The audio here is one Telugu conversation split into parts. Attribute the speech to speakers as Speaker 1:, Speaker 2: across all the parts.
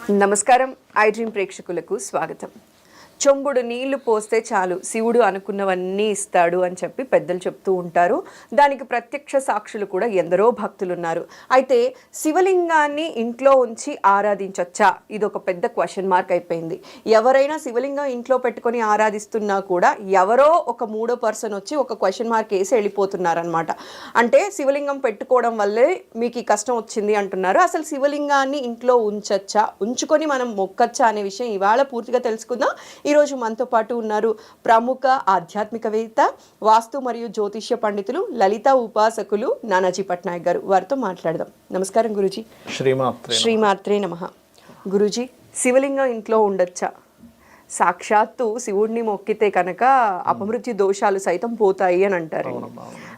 Speaker 1: నమస్కారం. ఐ డ్రీమ్ ప్రేక్షకులకు స్వాగతం. చెంబుడు నీళ్లు పోస్తే చాలు శివుడు అనుకున్నవన్నీ ఇస్తాడు అని చెప్పి పెద్దలు చెప్తూ ఉంటారు. దానికి ప్రత్యక్ష సాక్షులు కూడా ఎందరో భక్తులు ఉన్నారు. అయితే శివలింగాన్ని ఇంట్లో ఉంచి ఆరాధించొచ్చా? ఇది ఒక పెద్ద క్వశ్చన్ మార్క్ అయిపోయింది. ఎవరైనా శివలింగం ఇంట్లో పెట్టుకొని ఆరాధిస్తున్నా కూడా ఎవరో ఒక మూడో పర్సన్ వచ్చి ఒక క్వశ్చన్ మార్క్ వేసి వెళ్ళిపోతున్నారనమాట. అంటే శివలింగం పెట్టుకోవడం వల్లే మీకు ఈ కష్టం వచ్చింది అంటున్నారు. అసలు శివలింగాన్ని ఇంట్లో ఉంచొచ్చా, ఉంచుకొని మనం మొక్కచ్చా అనే విషయం ఇవాళ పూర్తిగా తెలుసుకుందాం. ఈరోజు మనతో పాటు ఉన్నారు ప్రముఖ ఆధ్యాత్మికవేత్త, వాస్తు మరియు జ్యోతిష్య పండితులు, లలిత ఉపాసకులు నానాజీ పట్నాయక్ గారు. వారితో మాట్లాడదాం. నమస్కారం గురూజీ. శ్రీమాత్రే నమః. గురూజీ, శివలింగం ఇంట్లో ఉండొచ్చా? సాక్షాత్తు శివుడిని మొక్కితే కనుక అపమృత్యు దోషాలు సైతం పోతాయి అని అంటారు.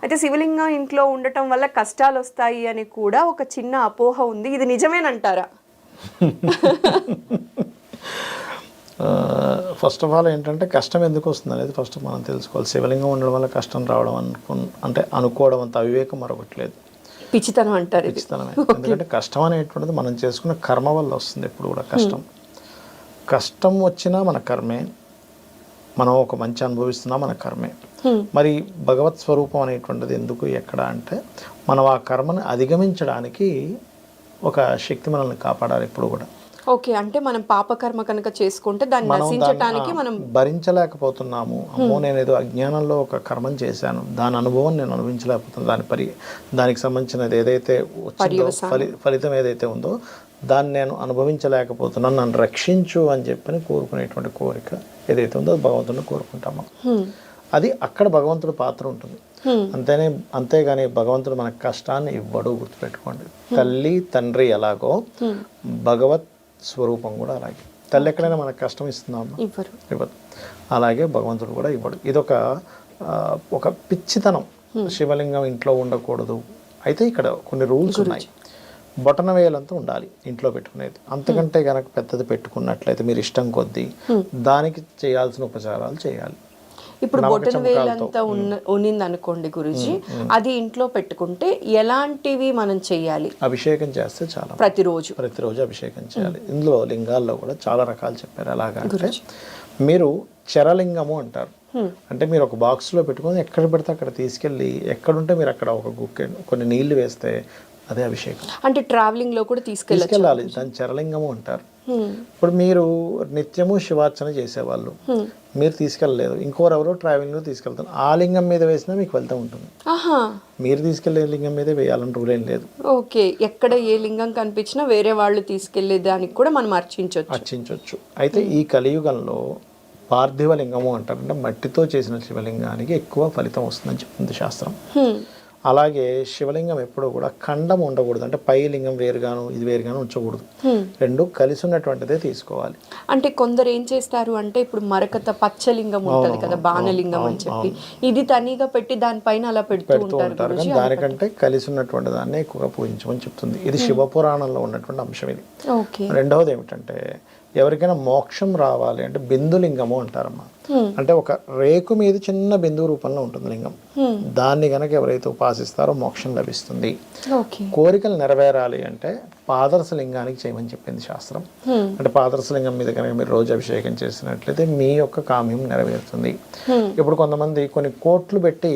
Speaker 1: అయితే శివలింగం ఇంట్లో ఉండటం వల్ల కష్టాలు వస్తాయి అని కూడా ఒక చిన్న అపోహ ఉంది. ఇది నిజమేనంటారా?
Speaker 2: ఫస్ట్ ఆఫ్ ఆల్ ఏంటంటే కష్టం ఎందుకు వస్తుంది అనేది ఫస్ట్ మనం తెలుసుకోవాలి. శివలింగం ఉండడం వల్ల కష్టం రావడం అంటే అనుకోవడం అంత అవివేకం మరొకటి లేదు,
Speaker 1: పిచ్చితనం అంటారు.
Speaker 2: పిచ్చితనమే. ఎందుకంటే కష్టం అనేటువంటిది మనం చేసుకున్న కర్మ వల్ల వస్తుంది. ఎప్పుడు కూడా కష్టం వచ్చినా మన కర్మే, మనం ఒక మంచి అనుభవిస్తున్నా మన కర్మే. మరి భగవత్ స్వరూపం అనేటువంటిది ఎందుకు ఎక్కడ అంటే మనం ఆ కర్మను అధిగమించడానికి ఒక శక్తి మనల్ని కాపాడాలి ఎప్పుడు కూడా.
Speaker 1: ఓకే, అంటే మనం పాపకర్మ కనుక చేసుకుంటే దాన్ని నశించడానికి మనం
Speaker 2: భరించలేకపోతున్నాము. అమ్మో, నేను ఏదో అజ్ఞానంలో ఒక కర్మం చేశాను, దాని అనుభవం నేను అనుభవించలేకపోతున్నాను, దానికి సంబంధించినది ఏదైతే వచ్చిందో ఫలితం ఏదైతే ఉందో దాన్ని నేను అనుభవించలేకపోతున్నాను, నన్ను రక్షించు అని చెప్పని కోరుకునేటువంటి కోరిక ఏదైతే ఉందో అది భగవంతుడిని కోరుకుంటాము. అది అక్కడ భగవంతుడి పాత్ర ఉంటుంది. అంతేగాని భగవంతుడు మనకు కష్టాన్ని ఇవ్వడు. గుర్తుపెట్టుకోండి, తల్లి తండ్రి ఎలాగో భగవత్ స్వరూపం కూడా అలాగే. తల్లి ఎక్కడైనా మనకు కష్టం ఇస్తున్నామా? ఇవ్వదు. అలాగే భగవంతుడు కూడా ఇవ్వడు. ఇదొక ఒక పిచ్చితనం. శివలింగం ఇంట్లో ఉండకూడదు. అయితే ఇక్కడ కొన్ని రూల్స్ ఉన్నాయి. బొటన వేలంతా ఉండాలి ఇంట్లో పెట్టుకునేది. అంతకంటే కనుక పెద్దది పెట్టుకున్నట్లయితే మీరు ఇష్టం కొద్దీ దానికి చేయాల్సిన ఉపచారాలు చేయాలి.
Speaker 1: ఇప్పుడు బొటన వేలంతా ఉన్నింది అనుకోండి గురూజీ, అది ఇంట్లో పెట్టుకుంటే ఎలాంటివి మనం చేయాలి?
Speaker 2: అభిషేకం చేస్తే చాలా, ప్రతిరోజు అభిషేకం చేయాలి. ఇందులో లింగాల్లో కూడా చాలా రకాలు చెప్పారు. ఎలాగంటే మీరు చరలింగము అంటారు. అంటే మీరు ఒక బాక్స్లో పెట్టుకొని ఎక్కడ పెడితే అక్కడ తీసుకెళ్ళి ఎక్కడుంటే మీరు అక్కడ ఒక కొన్ని నీళ్లు వేస్తే అదే అభిషేకం.
Speaker 1: అంటే ట్రావెలింగ్ లో కూడా తీసుకెళ్ళాలి.
Speaker 2: దాన్ని చరలింగము అంటారు. ఇప్పుడు మీరు నిత్యము శివార్చన చేసేవాళ్ళు, మీరు తీసుకెళ్ళలేదు, ఇంకోరెవరో ట్రావెలింగ్ లో తీసుకెళ్తారు, ఆ లింగం మీద వేసినా మీకు ఫలితం ఉంటుంది. మీరు తీసుకెళ్లే లింగం మీదే వేయాలని రూల్ ఏం లేదు.
Speaker 1: ఓకే, ఎక్కడ ఏ లింగం కనిపించినా వేరే వాళ్ళు తీసుకెళ్లే దానికి కూడా మనం అర్చించవచ్చు.
Speaker 2: అయితే ఈ కలియుగంలో పార్థివ లింగము అంటారు. అంటే మట్టితో చేసిన శివలింగానికి ఎక్కువ ఫలితం వస్తుందని చెప్తుంది శాస్త్రం. అలాగే శివలింగం ఎప్పుడూ కూడా ఖండం ఉండకూడదు. అంటే పై లింగం వేరుగాను ఇది వేరుగాను ఉంచకూడదు. రెండు కలిసి ఉన్నటువంటిదే తీసుకోవాలి.
Speaker 1: అంటే కొందరు ఏం చేస్తారు అంటే ఇప్పుడు మరకత పచ్చలింగం ఉంటుంది కదా, బాణలింగం అని చెప్పి, ఇది తనిగా పెట్టి దానిపైన అలా పెడుతూ ఉంటారు.
Speaker 2: దానికంటే కలిసి ఉన్నటువంటి దాన్ని ఎక్కువగా పూజించమని చెప్తుంది. ఇది శివపురాణంలో ఉన్నటువంటి అంశం ఇది. రెండవది ఏమిటంటే ఎవరికైనా మోక్షం రావాలి అంటే బిందులింగము అంటారమ్మా. అంటే ఒక రేకు మీద చిన్న బిందువు రూపంలో ఉంటుంది లింగం. దాన్ని గనక ఎవరైతే ఉపాసిస్తారో మోక్షం లభిస్తుంది. కోరికలు నెరవేరాలి అంటే పాదరస లింగానికి చేయమని చెప్పింది శాస్త్రం. అంటే పాదరస లింగం మీద కనుక మీరు రోజు అభిషేకం చేసినట్లయితే మీ యొక్క కామ్యం నెరవేరుతుంది. ఇప్పుడు కొంతమంది కొన్ని కోట్లు పెట్టి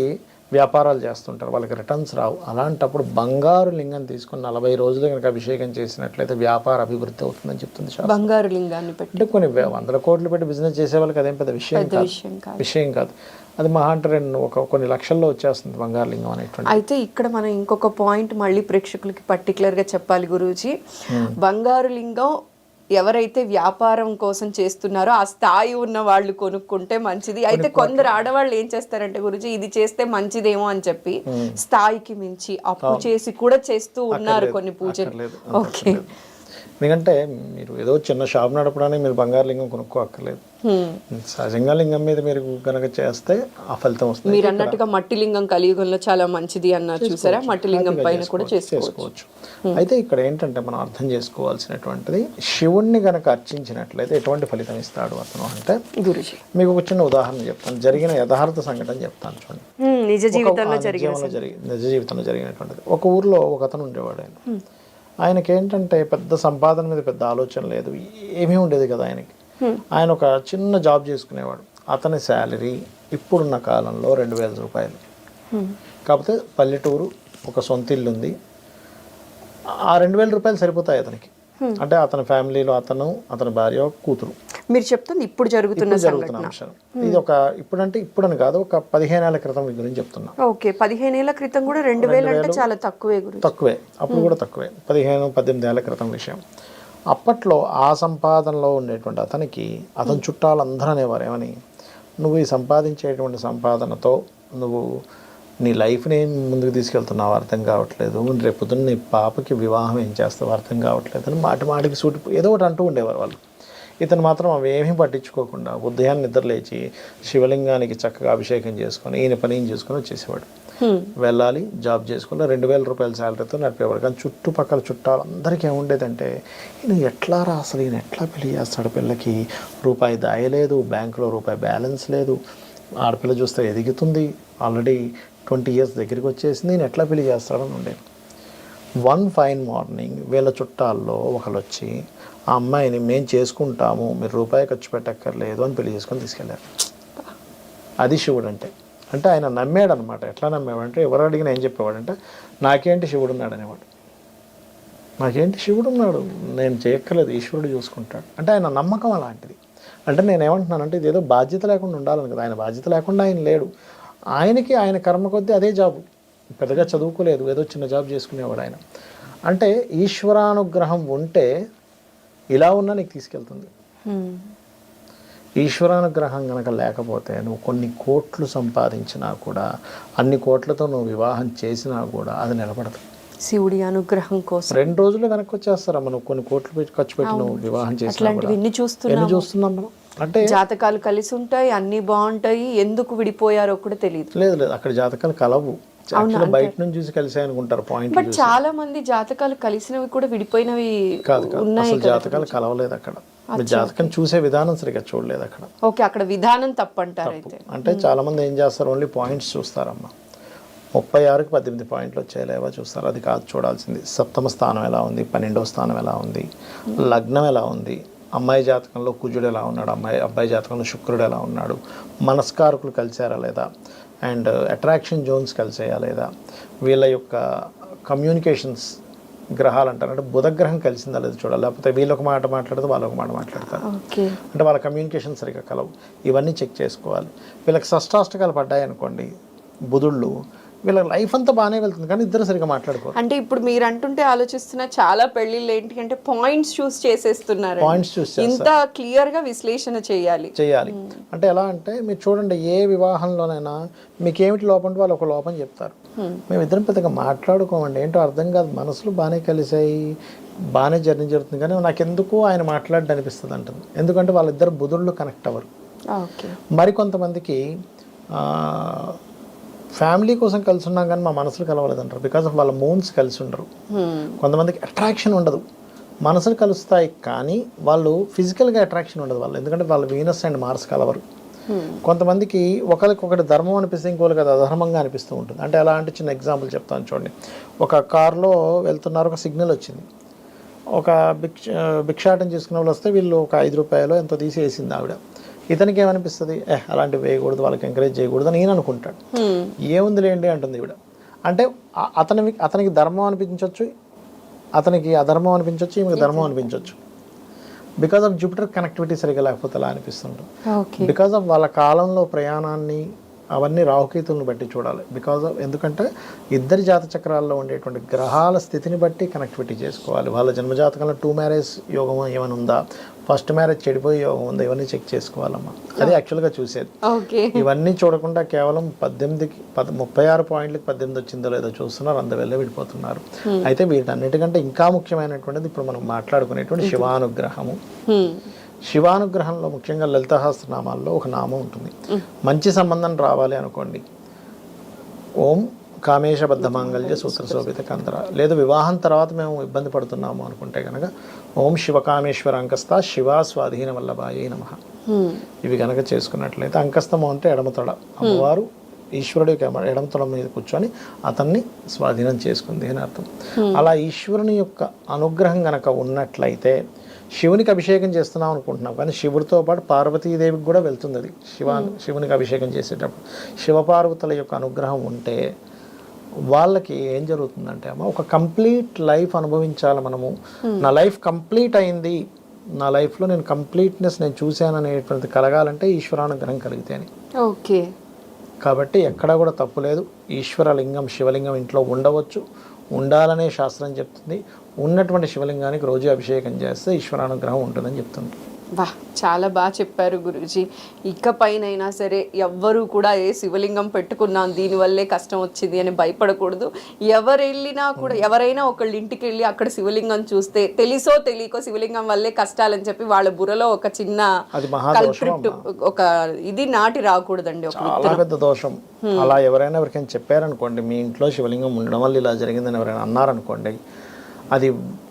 Speaker 2: వ్యాపారాలు చేస్తుంటారు, వాళ్ళకి రిటర్న్స్ రావు. అలాంటప్పుడు బంగారు లింగం తీసుకుని 40 రోజులు కనుక అభిషేకం చేసినట్లయితే వ్యాపార అభివృద్ధి అవుతుందని చెప్తుంది శాస్త్రం.
Speaker 1: బంగారు లింగాన్ని పెట్టి
Speaker 2: కొన్ని 100 కోట్లు పెట్టి బిజినెస్ చేసే వాళ్ళకి అదేం పెద్ద విషయం కాదు. అది మహా అంటే కొన్ని లక్షల్లో వచ్చేస్తుంది బంగారు లింగం అనేటువంటి.
Speaker 1: అయితే ఇక్కడ మనం ఇంకొక పాయింట్ మళ్ళీ ప్రేక్షకులకి పర్టికులర్గా చెప్పాలి గురూజీ. బంగారు లింగం ఎవరైతే వ్యాపారం కోసం చేస్తున్నారో ఆ స్థాయి ఉన్న వాళ్ళు కొనుక్కుంటే మంచిది. అయితే కొందరు ఆడవాళ్ళు ఏం చేస్తారంటే గురూజీ ఇది చేస్తే మంచిదేమో అని చెప్పి స్థాయికి మించి అప్పు చేసి కూడా చేస్తూ ఉన్నారు కొన్ని పూజలు. ఓకే,
Speaker 2: ఎందుకంటే మీరు ఏదో చిన్న షాప్ నడపడానికి మీరు బంగారు లింగం కొనుక్కోక్కర్లేదు. సహజంగా లింగం మీద మీరు కనుక చేస్తే ఆ ఫలితం వస్తుంది.
Speaker 1: మీరు అన్నట్టుగా మట్టి లింగం కలియుగంలో చాలా మంచిది అన్నారు చూసారా, మట్టి లింగం పైన కూడా చేసుకోవచ్చు.
Speaker 2: అయితే ఇక్కడ ఏంటంటే మనం అర్థం చేసుకోవాల్సినటువంటిది, శివుణ్ణి కనుక అర్చించినట్లయితే ఎటువంటి ఫలితం ఇస్తాడు అతను అంటే,
Speaker 1: గురుజీ
Speaker 2: మీకు ఒక చిన్న ఉదాహరణ చెప్తాను. జరిగిన యథార్థ సంఘటన చెప్తాను చూడండి.
Speaker 1: నిజ జీవితంలో
Speaker 2: జరిగినటువంటిది. ఒక ఊర్లో ఒక అతను ఉండేవాడు. ఆయన ఆయనకి ఏంటంటే పెద్ద సంపాదన మీద పెద్ద ఆలోచన లేదు, ఏమీ ఉండేది కదా ఆయనకి. ఆయన ఒక చిన్న జాబ్ చేసుకునేవాడు. అతని శాలరీ ఇప్పుడున్న కాలంలో 2,000 రూపాయలు. కాకపోతే పల్లెటూరు, ఒక సొంత ఇల్లు ఉంది. ఆ 2,000 రూపాయలు సరిపోతాయి అతనికి. అంటే అతని ఫ్యామిలీలో అతని భార్య, కూతురు.
Speaker 1: మీరు చెప్తుంది ఇప్పుడు జరుగుతున్న
Speaker 2: అంశం. ఇది ఒక ఇప్పుడంటే ఇప్పుడని కాదు, ఒక 15 ఏళ్ల క్రితం గురించి చెప్తున్నా.
Speaker 1: ఓకే, 15 ఏళ్ల క్రితం కూడా 2,000 అంటే చాలా తక్కువే.
Speaker 2: తక్కువే, అప్పుడు కూడా తక్కువే. 15-18 ఏళ్ల క్రితం విషయం. అప్పట్లో ఆ సంపాదనలో ఉండేటువంటి అతనికి అతని చుట్టాలందరూ అనేవారు ఏమని, నువ్వు ఈ సంపాదించేటువంటి సంపాదనతో నువ్వు నీ లైఫ్ని ఏం ముందుకు తీసుకెళ్తున్నావు అర్థం కావట్లేదు, రేపు పొద్దున్న నీ పాపకి వివాహం ఏం చేస్తావు అర్థం కావట్లేదు అని మాటికి ఏదో ఒకటి అంటూ ఉండేవారు వాళ్ళు. ఇతను మాత్రం అవేమీ పట్టించుకోకుండా ఉదయాన్నే నిద్ర లేచి శివలింగానికి చక్కగా అభిషేకం చేసుకొని ఈయన పని చేసుకొని వచ్చేసేవాడు. వెళ్ళాలి, జాబ్ చేసుకుని 2,000 రూపాయల శాలరీతో నడిపేవాడు. కానీ చుట్టుపక్కల చుట్టాలందరికీ ఏముండేదంటే, ఈయన ఎట్లా అసలు ఈయన ఎట్లా పెళ్లి చేస్తాడు, పిల్లకి రూపాయి దాయలేదు, బ్యాంకులో రూపాయి బ్యాలెన్స్ లేదు, ఆడపిల్ల చూస్తే ఎదుగుతుంది, ఆల్రెడీ 20 years దగ్గరికి వచ్చేసింది, నేను ఎట్లా పెళ్లి చేస్తాడని ఉండేది. వన్ ఫైన్ మార్నింగ్ వీళ్ళ చుట్టాల్లో ఒకళ్ళు వచ్చి ఆ అమ్మాయిని మేము చేసుకుంటాము, మీరు రూపాయి ఖర్చు పెట్టక్కర్లేదు అని పెళ్లి చేసుకొని తీసుకెళ్ళారు. అది శివుడు అంటే. అంటే ఆయన నమ్మాడు అనమాట. ఎట్లా నమ్మేవాడంటే, ఎవరు అడిగినా ఏం చెప్పేవాడంటే, నాకేంటి శివుడు ఉన్నాడు అనేవాడు. నాకేంటి శివుడు ఉన్నాడు, నేను చేయక్కర్లేదు, ఈశ్వరుడు చూసుకుంటాడు. అంటే ఆయన నమ్మకం అలాంటిది. అంటే నేను ఏమంటున్నానంటే, ఇది ఏదో బాధ్యత లేకుండా ఉండాలని కదా, ఆయన బాధ్యత లేకుండా ఆయన లేడు. ఆయనకి ఆయన కర్మ కొద్దీ అదే జాబు, పెద్దగా చదువుకోలేదు, ఏదో చిన్న జాబ్ చేసుకునేవాడు ఆయన. అంటే ఈశ్వరానుగ్రహం ఉంటే ఇలా ఉన్నా నీకు తీసుకెళ్తుంది. ఈశ్వరానుగ్రహం కనుక లేకపోతే నువ్వు కొన్ని కోట్లు సంపాదించినా కూడా, అన్ని కోట్లతో నువ్వు వివాహం చేసినా కూడా అది నిలబడదు.
Speaker 1: శివుడి అనుగ్రహం కోసం
Speaker 2: 2 రోజులు వెనక్కి వచ్చేస్తారమ్మా. నువ్వు కొన్ని కోట్లు ఖర్చు పెట్టి నువ్వు వివాహం చేసినా కూడా.
Speaker 1: ఎన్ని చూస్తున్నాం మనం. అంటే జాతకాలు కలిసి ఉంటాయి, అన్ని బాగుంటాయి, ఎందుకు విడిపోయారో కూడా తెలియదు.
Speaker 2: లేదు, అక్కడ జాతకాలు కలవు. బయట నుంచి చూసి కలిసి అనుకుంటారు పాయింట్.
Speaker 1: బట్ చాలా మంది జాతకాలు కలిసినవి కూడా విడిపోయినవి ఉన్నాయి.
Speaker 2: జాతకాలు కలవలేదు అక్కడ. జాతకం చూసే విధానం సరిగ్గా చూడలేదు అక్కడ.
Speaker 1: ఓకే, అక్కడ విధానం తప్పంటారు అయితే.
Speaker 2: అంటే చాలా మంది ఏం చేస్తారు, ఓన్లీ పాయింట్స్ చూస్తారమ్మా. 36కి 18 పాయింట్లు వచ్చేలాగా చూస్తారు. అది కాదు చూడాల్సింది. సప్తమ స్థానం ఎలా ఉంది, 12వ స్థానం ఎలా ఉంది, లగ్నం ఎలా ఉంది, అమ్మాయి జాతకంలో కుజుడు ఎలా ఉన్నాడు, అబ్బాయి జాతకంలో శుక్రుడు ఎలా ఉన్నాడు, మనస్కారకులు కలిసారా లేదా, అండ్ అట్రాక్షన్ జోన్స్ కలిసాయా లేదా, వీళ్ళ యొక్క కమ్యూనికేషన్స్ గ్రహాలు అంటారు. అంటే బుధగ్రహం కలిసిందా లేదా చూడాలి. లేకపోతే వీళ్ళు ఒక మాట మాట్లాడితే వాళ్ళు ఒక మాట మాట్లాడతారు. అంటే వాళ్ళ కమ్యూనికేషన్ సరిగ్గా కలవు. ఇవన్నీ చెక్ చేసుకోవాలి. వీళ్ళకి షష్టాష్టకాలు పడ్డాయి అనుకోండి బుధుళ్ళు, వీళ్ళ లైఫ్ అంతా బాగానే వెళ్తుంది, కానీ ఇద్దరు సరిగ్గా మాట్లాడుకోరు.
Speaker 1: అంటే ఇప్పుడు మీరు అంటుంటే ఆలోచిస్తున్న చాలా పెళ్లిళ్ళు ఏంటి అంటే పాయింట్స్ చూస్ చేసేస్తున్నారు.
Speaker 2: పాయింట్స్ చూస్
Speaker 1: ఇంత క్లియర్ గా విశ్లేషణ చేయాలి.
Speaker 2: అంటే ఎలా అంటే, మీరు చూడండి, ఏ వివాహంలోనైనా మీకేమిటి లోపం అంటే వాళ్ళు ఒక లోపం చెప్తారు. మేము ఇద్దరం పెద్దగా మాట్లాడుకోమండి, ఏంటో అర్థం కాదు, మనసులు బాగానే కలిసాయి, బాగానే జర్నీ జరుగుతుంది, కానీ నాకెందుకు ఆయన మాట్లాడడం అనిపిస్తుంది అంటుంది. ఎందుకంటే వాళ్ళిద్దరు బుధుళ్ళు కనెక్ట్ అవ్వరు. మరికొంతమందికి ఫ్యామిలీ కోసం కలిసి ఉన్నాం కానీ మా మనసులు కలవలేదంటారు. బికాస్ ఆఫ్ వాళ్ళ మూన్స్ కలిసి ఉండరు. కొంతమందికి అట్రాక్షన్ ఉండదు, మనసులు కలుస్తాయి కానీ వాళ్ళు ఫిజికల్గా అట్రాక్షన్ ఉండదు వాళ్ళు, ఎందుకంటే వాళ్ళ వీనస్ అండ్ మార్స్ కలవరు. కొంతమందికి ఒకరికొకటి ధర్మం అనిపిస్తే ఇంకొకరికి అది అధర్మంగా అనిపిస్తూ ఉంటుంది. అంటే ఎలా అంటే, చిన్న ఎగ్జాంపుల్ చెప్తాను చూడండి. ఒక కార్లో వెళ్తున్నారు, ఒక సిగ్నల్ వచ్చింది, ఒక భిక్షాటం చేసుకునే వాళ్ళు వస్తే వీళ్ళు ఒక 5 రూపాయలు ఎంతో తీసి వేసింది ఆవిడ. ఇతనికి ఏమనిపిస్తుంది, అలాంటివి వేయకూడదు, వాళ్ళకి ఎంకరేజ్ చేయకూడదు అని ఈయన అనుకుంటాడు. ఏముంది లేండి అంటుంది ఈవిడ. అంటే అతనికి ధర్మం అనిపించవచ్చు, అతనికి అధర్మం అనిపించవచ్చు, ఈమెకి ధర్మం అనిపించవచ్చు. బికాస్ ఆఫ్ జూపిటర్ కనెక్టివిటీ సరిగా లేకపోతే అలా అనిపిస్తుంటుంది. బికాస్ ఆఫ్ వాళ్ళ కాలంలో ప్రయాణాన్ని అవన్నీ రాహుకేతులను బట్టి చూడాలి. బికాజ్ ఆఫ్ ఎందుకంటే ఇద్దరి జాత చక్రాల్లో ఉండేటువంటి గ్రహాల స్థితిని బట్టి కనెక్టివిటీ చేసుకోవాలి. వాళ్ళ జన్మజాతకంలో 2 మ్యారేజ్ యోగం ఏమైనా ఉందా, ఫస్ట్ మ్యారేజ్ చెడిపోయే యోగం ఉందా, ఇవన్నీ చెక్ చేసుకోవాలమ్మా. అది యాక్చువల్గా చూసేది. ఇవన్నీ చూడకుండా కేవలం 36 పాయింట్లకి 18 వచ్చిందో లేదో చూస్తున్నారు, అందువల్ల విడిపోతున్నారు. అయితే వీటన్నిటికంటే ఇంకా ముఖ్యమైనటువంటిది ఇప్పుడు మనం మాట్లాడుకునేటువంటి శివానుగ్రహము. శివానుగ్రహంలో ముఖ్యంగా లలితాసహస్రనామాల్లో ఒక నామం ఉంటుంది. మంచి సంబంధం రావాలి అనుకోండి, ఓం కామేశబద్ధ మాంగళ్య సూత్ర శోభిత కంతర. లేదు వివాహం తర్వాత మేము ఇబ్బంది పడుతున్నాము అనుకుంటే కనుక ఓం శివకామేశ్వర అంకస్త శివా స్వాధీన వల్లభాయే నమః. ఇవి కనుక చేసుకున్నట్లయితే, అంకస్తము అంటే ఎడమతొడ, అమ్మవారు ఈశ్వరుడి యొక్క ఎడమ తొడ మీద కూర్చొని అతన్ని స్వాధీనం చేసుకుంది అని అర్థం. అలా ఈశ్వరుని యొక్క అనుగ్రహం గనక ఉన్నట్లయితే శివునికి అభిషేకం చేస్తున్నాం అనుకుంటున్నాం, కానీ శివుడితో పాటు పార్వతీదేవికి కూడా వెళ్తుంది అది. శివునికి అభిషేకం చేసేటప్పుడు శివపార్వతుల యొక్క అనుగ్రహం ఉంటే వాళ్ళకి ఏం జరుగుతుందంటే అమ్మ, ఒక కంప్లీట్ లైఫ్ అనుభవించాలి మనము. నా లైఫ్ కంప్లీట్ అయింది, నా లైఫ్లో నేను కంప్లీట్నెస్ నేను చూశాను అనేటువంటిది కలగాలంటే ఈశ్వరానుగ్రహం కలిగితే అని.
Speaker 1: ఓకే.
Speaker 2: కాబట్టి ఎక్కడా కూడా తప్పు లేదు. ఈశ్వరలింగం శివలింగం ఇంట్లో ఉండవచ్చు, ఉండాలనే శాస్త్రం చెప్తుంది. ఉన్నటువంటి శివలింగానికి రోజు అభిషేకం చేస్తే ఈశ్వరానుగ్రహం ఉంటుందని చెప్తుంది.
Speaker 1: వా, చాలా బాగా చెప్పారు గురూజీ. ఇకపైనైనా సరే ఎవ్వరూ కూడా ఏ శివలింగం పెట్టుకున్నాం దీనివల్లే కష్టం వచ్చింది అని భయపడకూడదు. ఎవరు వెళ్ళినా కూడా, ఎవరైనా ఒకళ్ళ ఇంటికి వెళ్ళి అక్కడ శివలింగం చూస్తే తెలిసో తెలియకో శివలింగం వల్లే కష్టాలని చెప్పి వాళ్ళ బుర్రలో ఒక చిన్న కల్ప్రిట్, ఒక ఇది నాటి రాకూడదండి.
Speaker 2: చాలా పెద్ద దోషం. అలా ఎవరైనా ఎవరికైనా చెప్పారనుకోండి, మీ ఇంట్లో శివలింగం ఉండడం వల్ల ఇలా జరిగిందని ఎవరైనా అన్నారనుకోండి,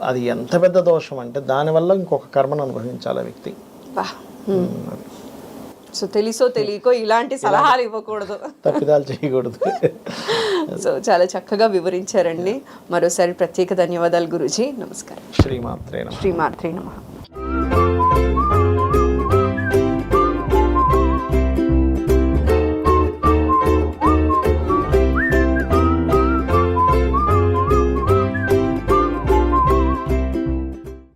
Speaker 2: అది ఎంత పెద్ద దోషం అంటే దానివల్ల ఇంకొక కర్మను అనుభవించాలి ఆ వ్యక్తి.
Speaker 1: సో తెలిసో తెలియకో ఇలాంటి సలహాలు ఇవ్వకూడదు,
Speaker 2: తప్పిదాలు చేయకూడదు.
Speaker 1: సో చాలా చక్కగా వివరించారండి. మరోసారి ప్రత్యేక ధన్యవాదాలు గురూజీ. నమస్కారం.
Speaker 2: శ్రీమాత్రే నమః.
Speaker 1: శ్రీమాత్రే నమః.